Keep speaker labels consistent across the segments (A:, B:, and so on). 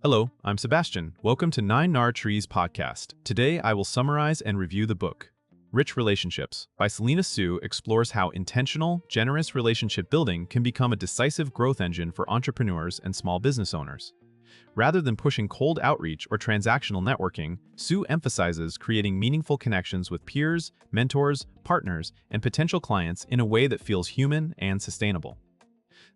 A: Hello, I'm Sebastian. Welcome to Nine Nar Trees podcast. Today, I will summarize and review the book. Rich Relationships by Selena Soo explores how intentional, generous relationship building can become a decisive growth engine for entrepreneurs and small business owners. Rather than pushing cold outreach or transactional networking, Soo emphasizes creating meaningful connections with peers, mentors, partners, and potential clients in a way that feels human and sustainable.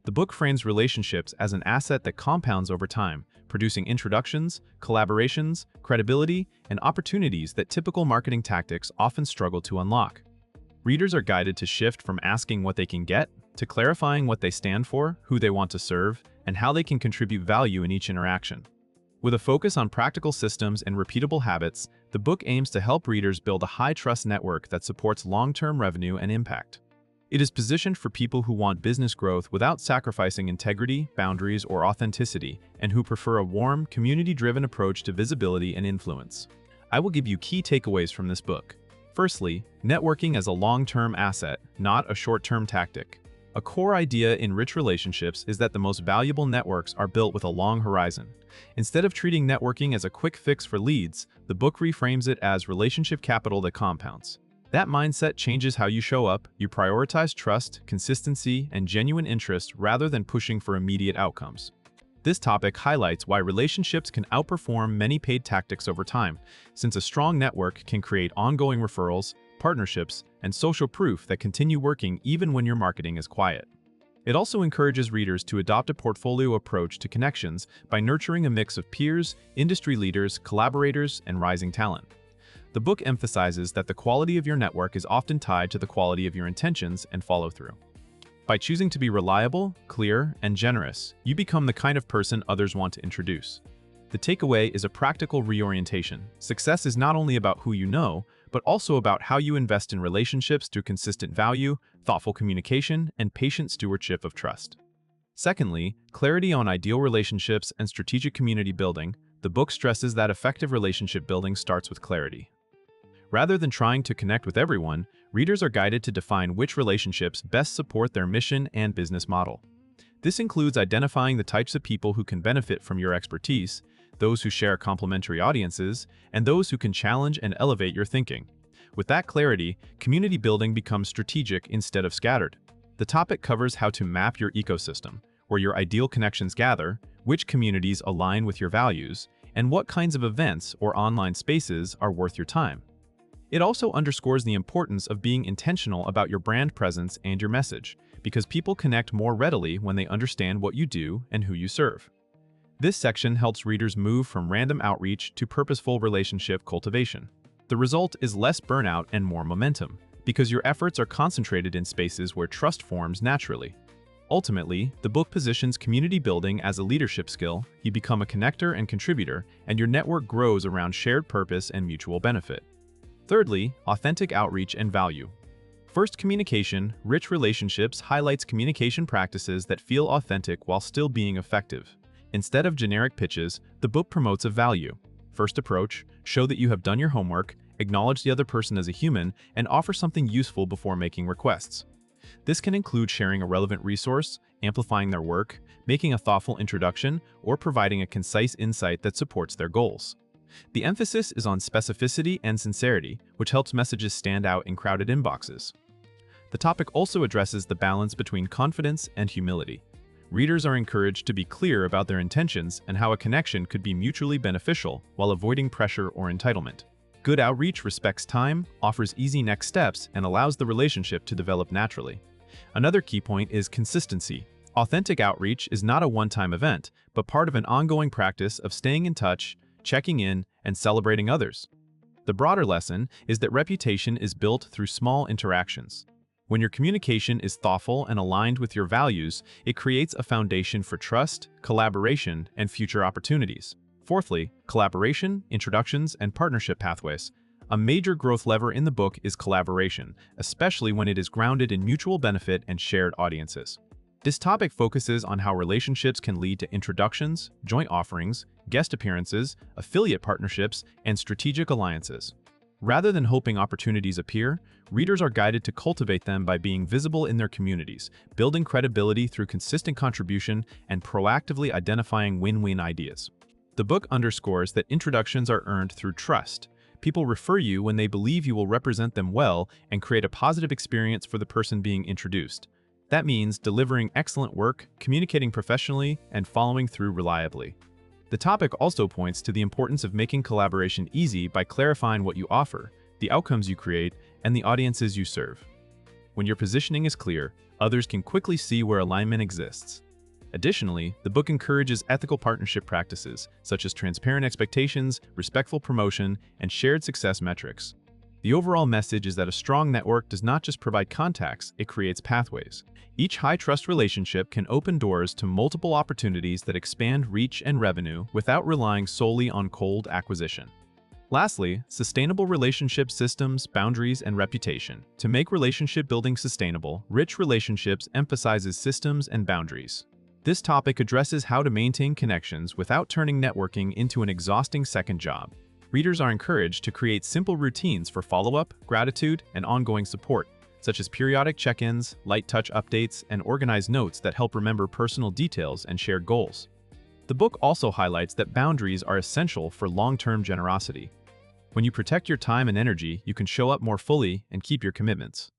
A: The book frames relationships as an asset that compounds over time, producing introductions, collaborations, credibility, and opportunities that typical marketing tactics often struggle to unlock. Readers are guided to shift from asking what they can get to clarifying what they stand for, who they want to serve, and how they can contribute value in each interaction. With a focus on practical systems and repeatable habits, the book aims to help readers build a high-trust network that supports long-term revenue and impact. It is positioned for people who want business growth without sacrificing integrity, boundaries, or authenticity, and who prefer a warm, community-driven approach to visibility and influence. I will give you key takeaways from this book. Firstly, networking as a long-term asset, not a short-term tactic. A core idea in rich relationships is that the most valuable networks are built with a long horizon. Instead of treating networking as a quick fix for leads, the book reframes it as relationship capital that compounds. That mindset changes how you show up. You prioritize trust, consistency, and genuine interest rather than pushing for immediate outcomes. This topic highlights why relationships can outperform many paid tactics over time, since a strong network can create ongoing referrals, partnerships, and social proof that continue working even when your marketing is quiet. It also encourages readers to adopt a portfolio approach to connections by nurturing a mix of peers, industry leaders, collaborators, and rising talent. The book emphasizes that the quality of your network is often tied to the quality of your intentions and follow-through. By choosing to be reliable, clear, and generous, you become the kind of person others want to introduce. The takeaway is a practical reorientation. Success is not only about who you know, but also about how you invest in relationships through consistent value, thoughtful communication, and patient stewardship of trust. Secondly, clarity on ideal relationships and strategic community building. The book stresses that effective relationship building starts with clarity. Rather than trying to connect with everyone, readers are guided to define which relationships best support their mission and business model. This includes identifying the types of people who can benefit from your expertise, those who share complementary audiences, and those who can challenge and elevate your thinking. With that clarity, community building becomes strategic instead of scattered. The topic covers how to map your ecosystem, where your ideal connections gather, which communities align with your values, and what kinds of events or online spaces are worth your time. It also underscores the importance of being intentional about your brand presence and your message, because people connect more readily when they understand what you do and who you serve. This section helps readers move from random outreach to purposeful relationship cultivation. The result is less burnout and more momentum, because your efforts are concentrated in spaces where trust forms naturally. Ultimately, the book positions community building as a leadership skill. You become a connector and contributor, and your network grows around shared purpose and mutual benefit. Thirdly, authentic outreach and value. First, communication. Rich Relationships highlights communication practices that feel authentic while still being effective. Instead of generic pitches, the book promotes a value. First approach, show that you have done your homework, acknowledge the other person as a human, and offer something useful before making requests. This can include sharing a relevant resource, amplifying their work, making a thoughtful introduction, or providing a concise insight that supports their goals. The emphasis is on specificity and sincerity, which helps messages stand out in crowded inboxes. The topic also addresses the balance between confidence and humility. Readers are encouraged to be clear about their intentions and how a connection could be mutually beneficial while avoiding pressure or entitlement. Good outreach respects time, offers easy next steps, and allows the relationship to develop naturally. Another key point is consistency. Authentic outreach is not a one-time event, but part of an ongoing practice of staying in touch, checking in, and celebrating others. The broader lesson is that reputation is built through small interactions. When your communication is thoughtful and aligned with your values, it creates a foundation for trust, collaboration, and future opportunities. Fourthly, collaboration, introductions, and partnership pathways. A major growth lever in the book is collaboration, especially when it is grounded in mutual benefit and shared audiences. This topic focuses on how relationships can lead to introductions, joint offerings, guest appearances, affiliate partnerships, and strategic alliances. Rather than hoping opportunities appear, readers are guided to cultivate them by being visible in their communities, building credibility through consistent contribution, and proactively identifying win-win ideas. The book underscores that introductions are earned through trust. People refer you when they believe you will represent them well and create a positive experience for the person being introduced. That means delivering excellent work, communicating professionally, and following through reliably. The topic also points to the importance of making collaboration easy by clarifying what you offer, the outcomes you create, and the audiences you serve. When your positioning is clear, others can quickly see where alignment exists. Additionally, the book encourages ethical partnership practices, such as transparent expectations, respectful promotion, and shared success metrics. The overall message is that a strong network does not just provide contacts, it creates pathways. Each high-trust relationship can open doors to multiple opportunities that expand reach and revenue without relying solely on cold acquisition. Lastly, sustainable relationship systems, boundaries, and reputation. To make relationship building sustainable, Rich Relationships emphasizes systems and boundaries. This topic addresses how to maintain connections without turning networking into an exhausting second job. Readers are encouraged to create simple routines for follow-up, gratitude, and ongoing support, such as periodic check-ins, light touch updates, and organized notes that help remember personal details and shared goals. The book also highlights that boundaries are essential for long-term generosity. When you protect your time and energy, you can show up more fully and keep your commitments.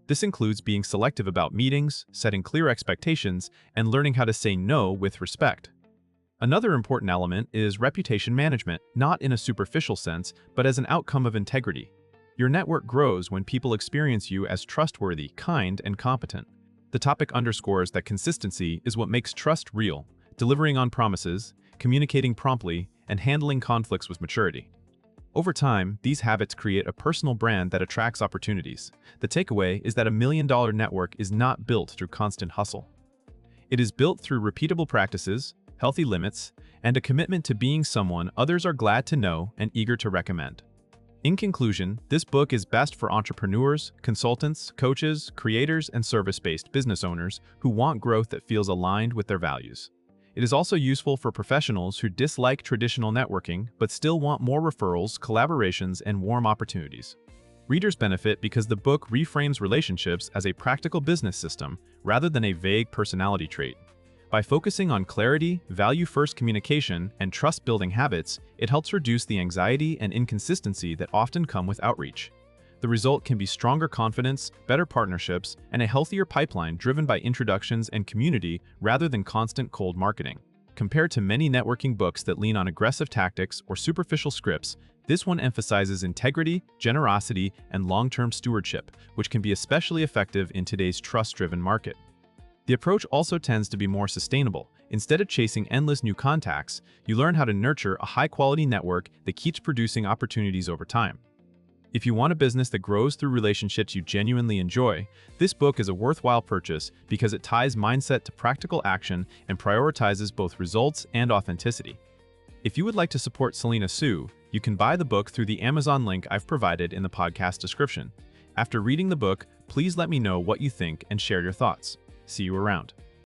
A: This includes being selective about meetings, setting clear expectations, and learning how to say no with respect. Another important element is reputation management, not in a superficial sense, but as an outcome of integrity. Your network grows when people experience you as trustworthy, kind, and competent. The topic underscores that consistency is what makes trust real, delivering on promises, communicating promptly, and handling conflicts with maturity. Over time, these habits create a personal brand that attracts opportunities. The takeaway is that a million-dollar network is not built through constant hustle. It is built through repeatable practices, healthy limits, and a commitment to being someone others are glad to know and eager to recommend. In conclusion, this book is best for entrepreneurs, consultants, coaches, creators, and service-based business owners who want growth that feels aligned with their values. It is also useful for professionals who dislike traditional networking but still want more referrals, collaborations, and warm opportunities. Readers benefit because the book reframes relationships as a practical business system rather than a vague personality trait. By focusing on clarity, value-first communication, and trust-building habits, it helps reduce the anxiety and inconsistency that often come with outreach. The result can be stronger confidence, better partnerships, and a healthier pipeline driven by introductions and community rather than constant cold marketing. Compared to many networking books that lean on aggressive tactics or superficial scripts, this one emphasizes integrity, generosity, and long-term stewardship, which can be especially effective in today's trust-driven market. The approach also tends to be more sustainable. Instead of chasing endless new contacts, you learn how to nurture a high-quality network that keeps producing opportunities over time. If you want a business that grows through relationships you genuinely enjoy, this book is a worthwhile purchase because it ties mindset to practical action and prioritizes both results and authenticity. If you would like to support Selena Soo, you can buy the book through the Amazon link I've provided in the podcast description. After reading the book, please let me know what you think and share your thoughts. See you around.